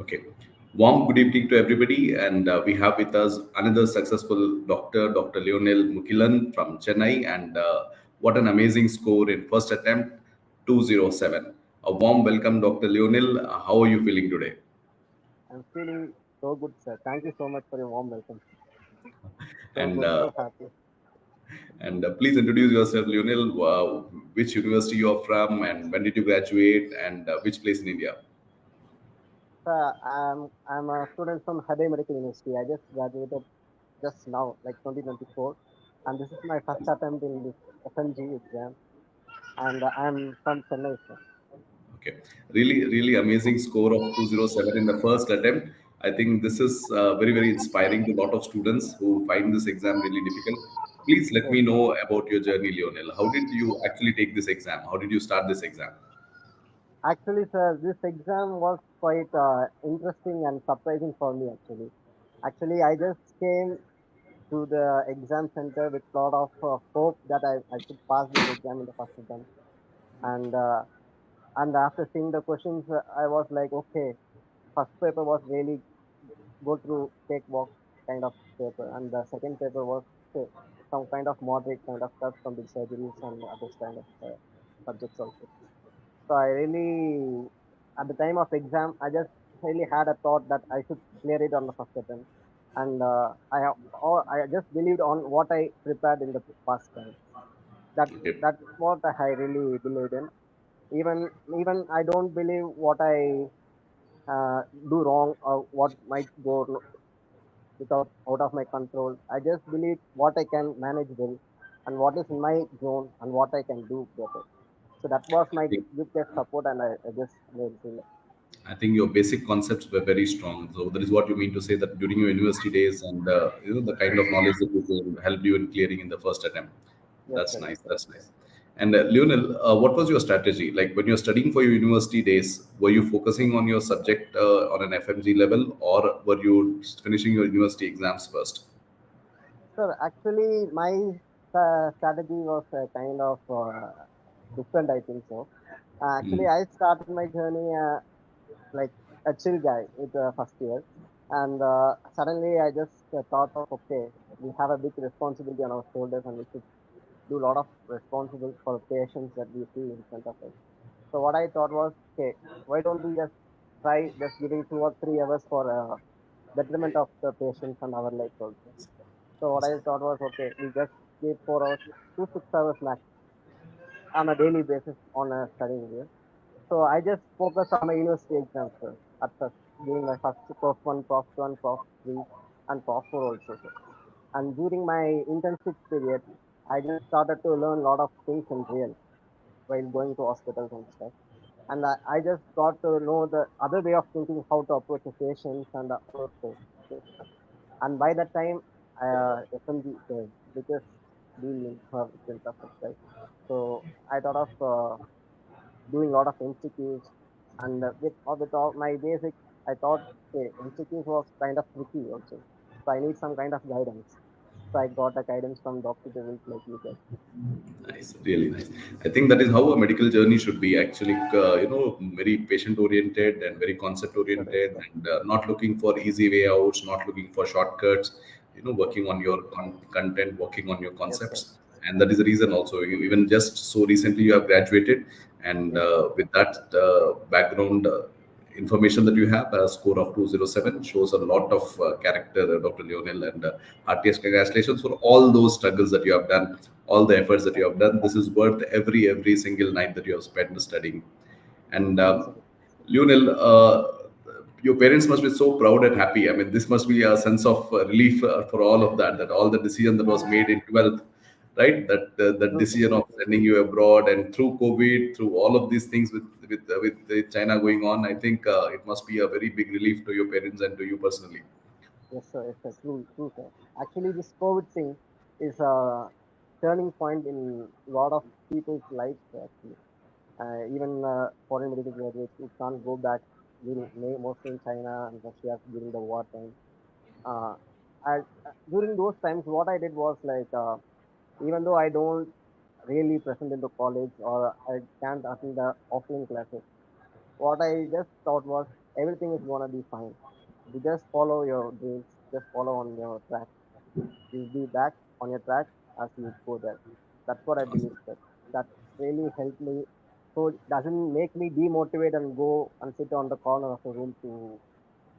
Okay. Warm good evening to everybody. And we have with us another successful doctor, Dr. Lionel Mukilan from Chennai. And what an amazing score in first attempt, 207. A warm welcome, Dr. Lionel. How are you feeling today? I'm feeling so good, sir. Thank you so much for your warm welcome. So And good, so happy. please introduce yourself, Lionel. Which university you are from, and when did you graduate, and which place in India? I'm a student from Hadej Medical University. I just graduated just now, like 2024, and this is my first attempt in this FMGE exam. And I'm from Chennai, sir. Okay, really amazing score of 207 in the first attempt. I think this is very inspiring to a lot of students who find this exam really difficult. Please let Yes, me sir. know about your journey, Lionel. How did you actually take this exam? How did you start this exam? Actually, sir, this exam was quite interesting and surprising for me. Actually, I just came to the exam center with a lot of hope that I should pass this exam in the first attempt. And after seeing the questions, I was like, okay, first paper was really go through cakewalk kind of paper, and the second paper was okay, some kind of moderate kind of stuff from the surgeries and other kind of subjects also. So I really, at the time of exam, I just really had a thought that I should clear it on the first attempt, and I just believed on what I prepared in the past time. That Okay. that's what I really believed in. Even I don't believe what I do wrong or what might go without out of my control. I just believe what I can manage well and what is in my zone and what I can do better. So that was my biggest support, and I just made it. I think your basic concepts were very strong. So that is what you mean to say that during your university days and the kind of knowledge that you gained helped you in clearing in the first attempt. Yes, That's sir. Yes, nice. sir. That's nice. And Lionel, what was your strategy? Like when you're studying for your university days, were you focusing on your subject on an FMG level, or were you finishing your university exams first? Sir, actually, my strategy was kind of different, I think so. Actually, Mm. I started my journey like a chill guy with first year, and suddenly I just thought of, okay, we have a big responsibility on our shoulders, and we should do a lot of responsible for patients that we see in front of us. So what I thought was, okay, why don't we just try just giving 2 or 3 hours for betterment of the patients and our lives also. So what I thought was, okay, we just give 4 hours, 2 6 hours max on a daily basis on a studying year. So I just focus on my university exams first, at first, doing my first Prof 1, Prof 1, Prof 3, and Prof 4 also. Sir. And during my internship period, I just started to learn a lot of things in real while going to hospitals and stuff. And I just got to know the other way of thinking how to approach the patients and all of those things. And by that time, FMG is the biggest deal in her field of it, right? So I thought of doing a lot of MCQs, and with all my basics, I thought okay, MCQs was kind of tricky also. So I need some kind of guidance. So I got a guidance from Dr. Devils like you guys. Nice, really nice. I think that is how a medical journey should be actually, very patient oriented and very concept Yes, sir. Yes, oriented, sir. and not looking for easy way outs, not looking for shortcuts, working on your content, working on your Yes, sir. concepts. And that is the reason also, even just so recently you have graduated, and Yes, sir. with that background information that you have, a score of 207 shows a lot of character, Dr. Lionel, and heartiest congratulations for all those struggles that you have done, all the efforts that you Thank have you. done. This is worth every single night that you have spent studying. And Yes, sir. Lionel, your parents must be so proud and happy. I mean, this must be a sense of relief for all of that, that all the decision that was made in 12th, right? That the True, sir. decision of sending you abroad, and through COVID, through all of these things with China going on, I think it must be a very big relief to your parents and to you personally. Yes, sir. Yes, sir. True, true, sir. Actually, this COVID thing is a turning point in a lot of people's lives. Actually, even foreign medical graduates who can't go back during mostly in China and Russia during the war time. Uh, During those times, what I did was like, even though I don't really present in the college or I can't attend the offline classes, what I just thought was everything is gonna be fine. You just follow your dreams, just follow on your track. You'll be back on your track as you go there. That's what I believe, that that really helped me. So it doesn't make me demotivate and go and sit on the corner of the room to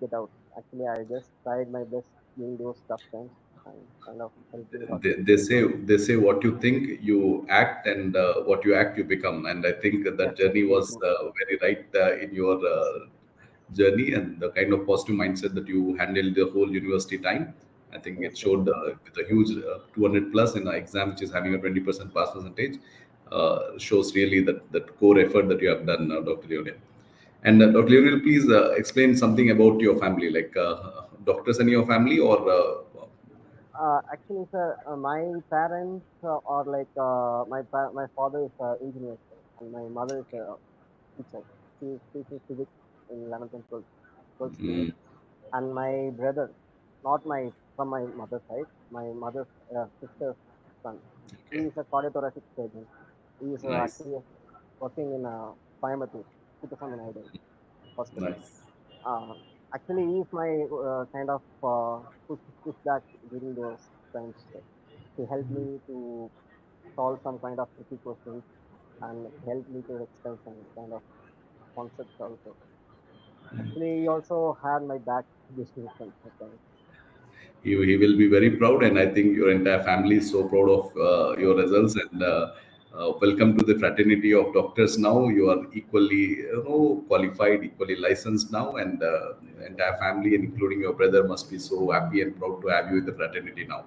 get out. Actually, I just tried my best during those tough times and kind of helped me a lot. They say what you think you act, and what you act you become, and I think Yes, that sir. journey True, was true. very right in your Yes, journey, and the kind of positive mindset that you handled the whole university time. I think yes, it sir. showed with a huge 200 plus in an exam which is having a 20% pass percentage. Shows really that core effort that you have done, Dr. Leonel. And Dr. Leonel, please explain something about your family, like doctors in your family, or Actually, sir, my parents are like my father is an engineer, sir, and my mother is a teacher. She is teaching physics in 11th and 12th standard. And my brother, not my from my mother's side, my mother's sister's son. He okay, is a cardiothoracic surgeon. He is nice, actually working in Coimbatore, 2000 hospital. nice. Uh, Actually, he is my kind of push back during those times. He helped me to solve some kind of tricky questions and helped me to explain some kind of concepts also. Actually, he also had my back during some times. He will be very proud, and I think your entire family is so proud of your Thank you, sir. results. And welcome to the fraternity of doctors. Now you are equally, qualified, equally licensed now, and the entire family, and including your brother, must be so happy and proud to have you in the fraternity now.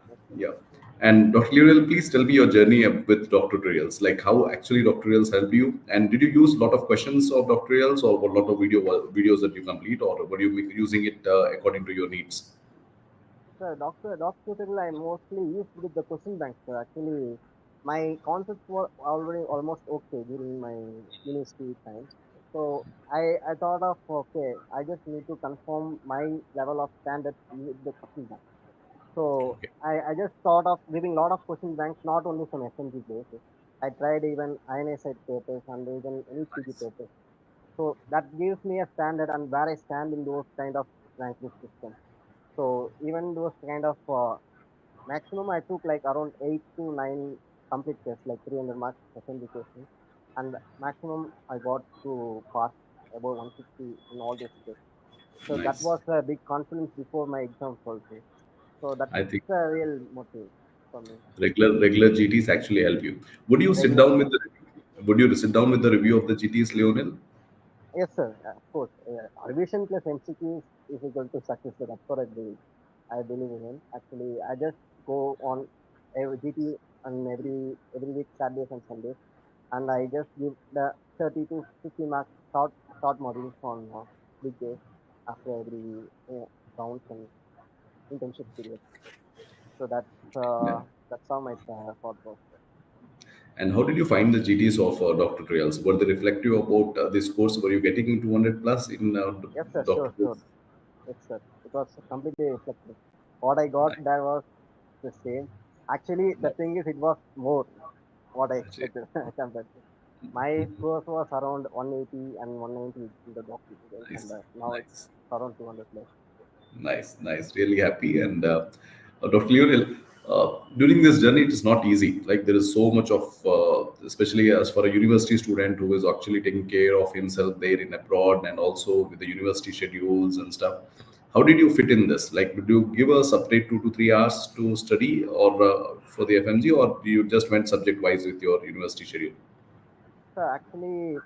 Yes, sir. Yeah. And Dr. Lionel, please tell me your journey with doctorals, like how actually doctorals helped you, and did you use a lot of questions of doctorals, or a lot of videos that you complete, or were you using it according to your needs? Sir, Doctor Till, I mostly used with the question bank, sir. Actually, my concepts were already almost okay during my university times. So I thought of, okay, I just need to confirm my level of standard with the question bank. So Okay. I just thought of giving a lot of question banks, not only from FMG basis. I tried even ionized papers and even NEPG Nice. papers. So that gives me a standard and where I stand in those kind of ranking systems. So even those kind of maximum I took like around 8 to 9 complete tests, like 300 marks assembly questions, and maximum I got to pass above 160 in all those tests. So that Nice. was a big confidence before my exams also. So that's I think a real motive for me. regular GTs actually help you. Would you sit Regular, down sir. with the Would you sit down with the review of the GTs, Leonel? Yes, sir. Of course. Revision plus MCQ is equal to success. So that's what I believe. I believe in him. Actually, I just go on every GT on every week, Saturdays and Sundays, and I just give the 30 to 50 marks short modules on big days after every rounds and internship period. So that's how my thought was. And how did you find the GTs of Dr. Trials? Were they reflective about this course? Were you getting 200 plus in Yes, sir. Dr. Sure, sure. Trials? Yes, sir. It was completely reflective. What I got Nice. there was the same. Actually, the Nice. thing is, it was more what I Actually, expected compared to. My scores was around 180 and 190 in the doctor results, and nice. now it's Nice. around 200 plus. Nice, nice. Really happy. And Dr. Lionel, during this journey, it is not easy. Like there is so much of, especially as for a university student who is actually taking care of himself there in abroad, and also with the university schedules and stuff. How did you fit in this? Like, did you give a separate 2 to 3 hours to study, or for the FMG, or you just went subject wise with your university schedule? So actually,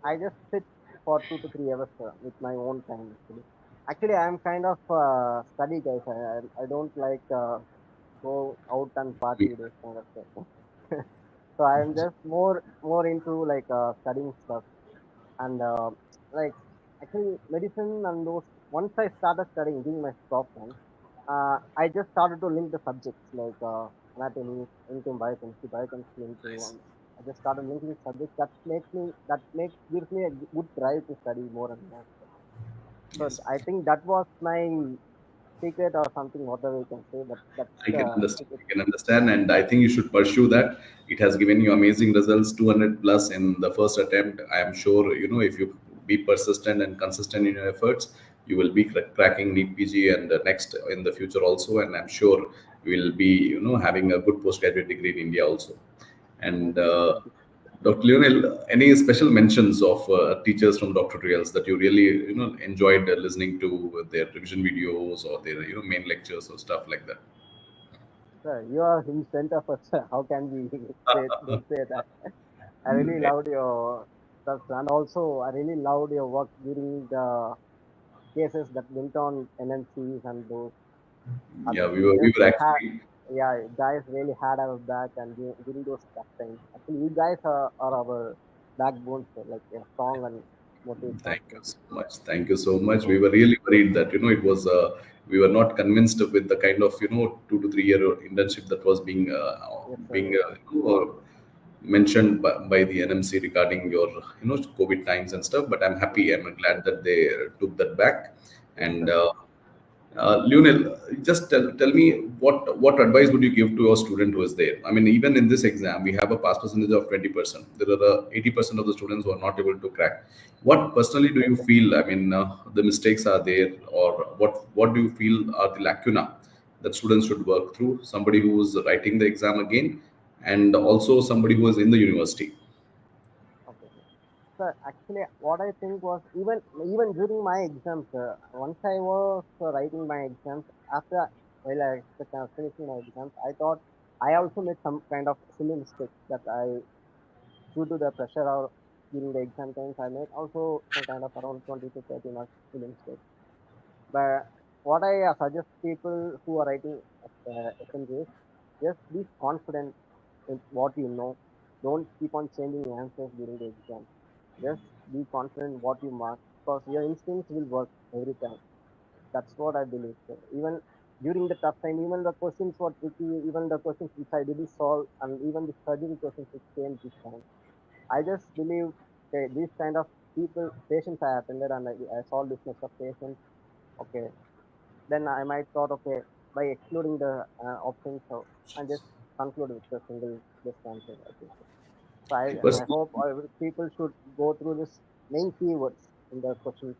I just sit for 2 to 3 hours with my own time. Actually, I'm kind of study guys. I don't like go out and party those kind of stuff. So I'm just more into like studying stuff and like actually medicine and those. Once I started studying during my stop time, I just started to link the subjects like anatomy into biochemistry into Nice. I just started linking subjects that makes gives me a good drive to study more and more. So Yes. I think that was my secret or something, whatever you can say. But that's I the can understand. secret. I can understand, and I think you should pursue that. It has given you amazing results, 200 plus in the first attempt. I am sure if you be persistent and consistent in your efforts, you will be cracking NEET PG and next in the future also. And I'm sure we will be, having a good postgraduate degree in India also. Yes, And thank you. Dr. Lionel, any special mentions of teachers from Dr. Drals that you really, enjoyed listening to their revision videos or their, main lectures or stuff like that? Sir, you are in front of us. Sir. How can we say, don't say that? I really loved your stuff, and also I really loved your work during the cases that went on NMCs and those Yeah, others. we Just were had, actually. yeah, guys really had our back, and during those tough times, actually, you guys are our backbone, so like strong and motivate Thank you confident. so much. Thank you so much. We were really worried that it was we were not convinced with the kind of 2 to 3 year internship that was Yes, sir. being Yes, sir. mentioned by the NMC regarding your COVID times and stuff. But I'm Yes, happy. I'm glad that they took that back. yes, And sir. Lionel, just tell me what advice would you give to a student who is there? I mean, even in this exam, we have a pass percentage of 20%. There are 80% of the students who are not able to crack. What personally do you feel? I mean, the mistakes are there, or what do you feel are the lacuna that students should work through? Somebody who is writing the exam again, and also somebody who is in the university. Okay. Sir, actually, what I think was even during my exams, once I was writing my exams, after while I was finishing my exams, I thought I also made some kind of silly mistakes that I, due to the pressure or during the exam times, I made also some kind of around 20 to 30 marks silly mistakes. But what I suggest people who are writing FMGs, just be confident in what you know. Don't keep on changing answers during the exam. Just be confident what you mark because your instincts will work every time. That's what I believe. So even during the tough time, even the questions were tricky, even the questions which I didn't solve, and even the surgery questions which came this time. I just believe okay, these kind of people, patients I attended and I solved this much of patients. Okay, then I might thought, okay, by excluding the options, so I just conclude with a single best answer. I think so. So I Personally, hope people should go through this main keywords in the questions.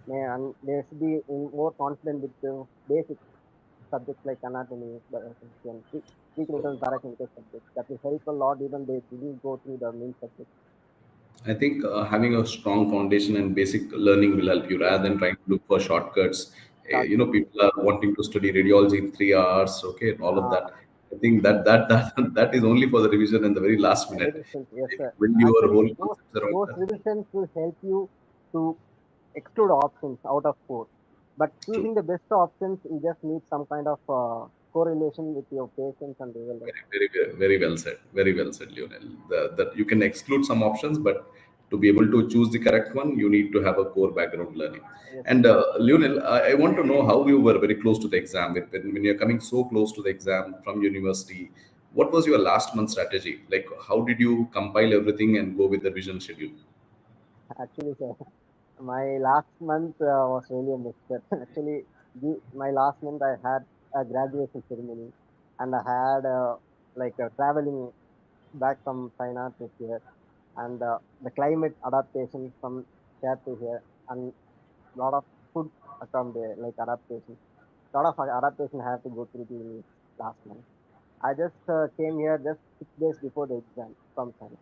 And they should be more confident with the basic subjects like anatomy, biology, and preclinical and paraclinical subjects. That will help a lot even they didn't go through the main subject. I think having a strong foundation and basic learning will help you rather than trying to look for shortcuts. Shortcuts, yes, People are wanting to study radiology in 3 hours, okay, and all of uh, that. I think that is only for the revision in the very last minute. revisions, yes, If sir. you build your Actually, whole those concepts around those that, revisions will help you to exclude options out of four. But true. choosing the best options, you just need some kind of correlation with your patients and real life. Very well said. Very well said, Lionel. That you can exclude some options, but to be able to choose the correct one, you need to have a core background learning. Yes, And sir. Lionel, I want to know how you were very close to the exam. When you're coming so close to the exam from university, what was your last month strategy? Like, how did you compile everything and go with the vision schedule? Actually, sir, my last month was really a mixture. Actually, my last month I had a graduation ceremony, and I had like traveling back from China to here, and the climate adaptation from there to here, and lot of food from there, like adaptation. Lot of adaptation I had to go through during last month. I just came here just 6 days before the exam from China.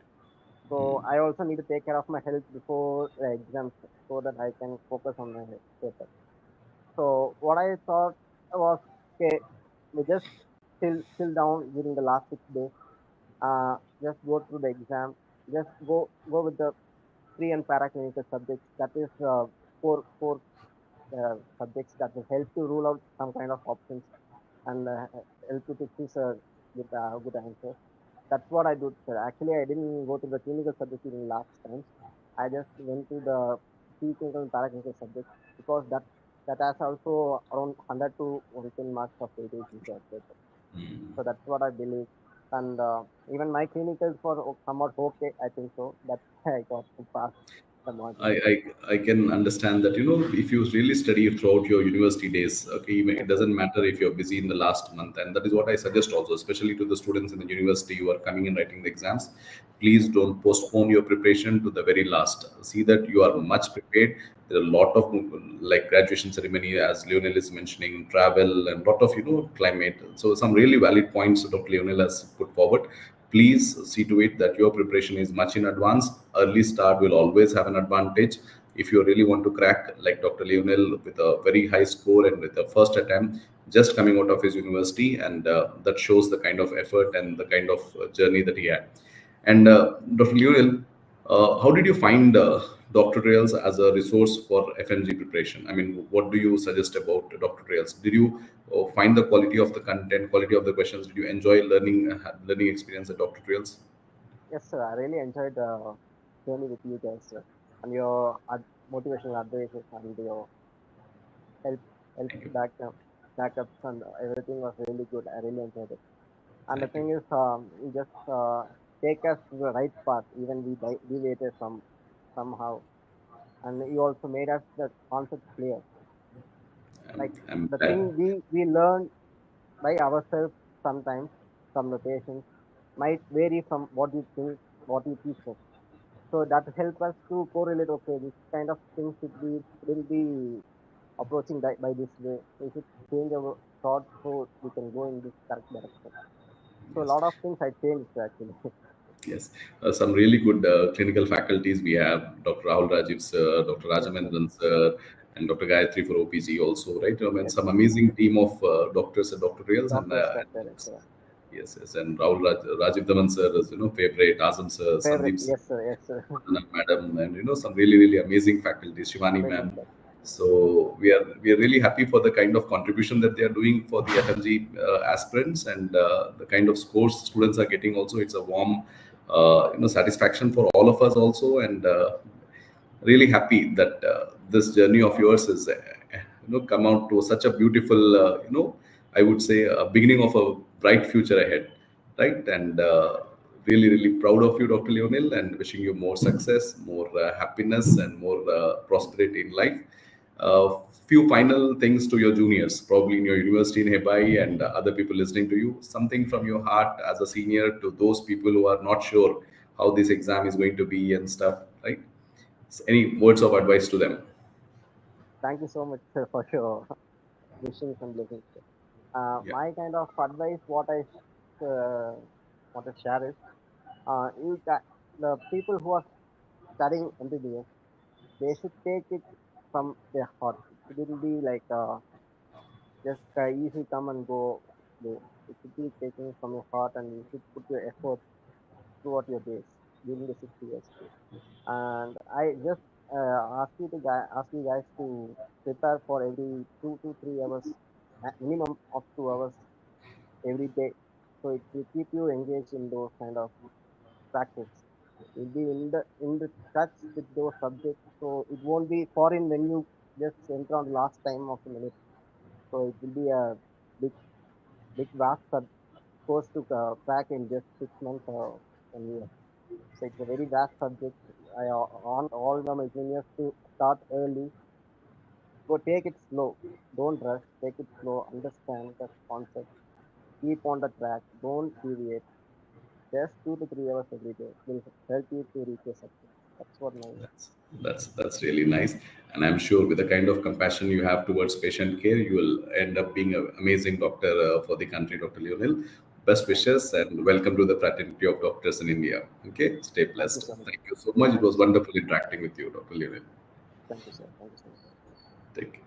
So I also need to take care of my health before the exams so that I can focus on my paper. So what I thought was, okay, we just chill down during the last 6 days. Just go through the exam. Just go with the pre and paraclinical subjects. That is four subjects that will help to rule out some kind of options and help you to choose a good answer. That's what I do, sir. Actually, I didn't go to the clinical subject in last times. I just went to the pre-clinical and paraclinical subject because that has also around 100 to 110 marks of weightage in that paper. So that's what I believe. And even my clinicals were somewhat okay, I think so. That I got to pass. the module. I, I can understand that, if you really study throughout your university days, okay, it Yes, sir. doesn't matter if you're busy in the last month. And that is what I suggest also, especially to the students in the university who are coming and writing the exams. Please don't postpone your preparation to the very last. See that you are True, sir. much prepared. There are a lot of like graduation ceremony, as Lionel is mentioning, travel and lot of, climate. So some really valid points that Dr. Lionel has put forward. Please see to it that your preparation is much in advance. Early start will always have an advantage. If you really want to crack like Dr. Lionel with a very high score and with the first attempt, just coming out of his university, and that shows the kind of effort and the kind of journey that he had. And Dr. Lionel, how did you find Dr. Drals as a resource for FMG preparation? I mean, what do you suggest about Dr. Drals? Did you find the quality of the content, quality of the questions? Did you enjoy learning experience at Dr. Drals? Yes, sir. I really enjoyed the journey with you guys, sir. And your motivational advices and your help, help Thank you. backups and everything was really good. I really enjoyed it. And the Thank you. thing is, you just take us to the right path, even we deviated somehow. And you also made us the concept clear. Like I'm the thing glad. we learn by ourselves sometimes from the patients might vary from what you think, what you teach us. So that help us to correlate. Okay, this kind of things will be approaching by this way. We should change our thoughts so we can go in this correct direction. So a Yes. lot of things I changed actually. Yes, some really good clinical faculties we have. Dr. Rahul Rajiv sir, Dr. Yes, sir. Rajamendran sir, and Dr. Gayatri for OPG also, right? I mean, Yes, some sir. amazing team of doctors and doctorals, Doctors and are there. Yes, sir. yes, yes, and Rajiv Daman sir is, favorite, Azam sir, Favorite. Sandeep sir, Yes, sir. Yes, sir. Vandana madam, and some really really amazing faculties, Shivani Really ma'am. good. So we are really happy for the kind of contribution that they are doing for the FMG aspirants, and the kind of scores students are getting. Also, it's a warm satisfaction for all of us also, and really happy that this journey of yours is come out to such a beautiful I would say a beginning of a bright future ahead, right? And really really proud of you, Dr. Lionel, and wishing you more success, more happiness, and more prosperity in life. Few final things to your juniors, probably in your university in Hebai, and other people listening to you. Something from your heart as a senior to those people who are not sure how this exam is going to be and stuff, right? So any words of advice to them? Thank you so much, sir, for your wishes and blessings. Yeah, My kind of advice, uh, what I share is, the people who are studying MBBS, they should take it from their heart. It will be like just easy come and go. It should be taken from your heart, and you should put your effort throughout your days during the 6 years. And I just ask you guys to prepare for every 2 to 3 hours, minimum of 2 hours every day. So it will keep you engaged in those kind of practice. You'll be in the touch with those subjects, so it won't be foreign when you just enter on the last time of the minute. So it will be a big, big vast course to crack in just 6 months or 1 year. So it's a very vast subject. I want all my juniors to start early. Go take it slow. Don't rush. Take it slow. Understand the concept. Keep on the track. Don't deviate. Just 2 to 3 hours every day will help you to reach your success. That's what my that's really nice, and I'm sure with the kind of compassion you have towards patient care, you will end up being an amazing doctor for the country, Dr. Lionel. Best thank you. wishes and welcome to the fraternity of doctors in India. Okay, stay Thank you blessed. so much. Thank you so much. It Thank you was so much. wonderful interacting with you, Dr. Lionel. Thank you, sir. Thank you so much. Take care.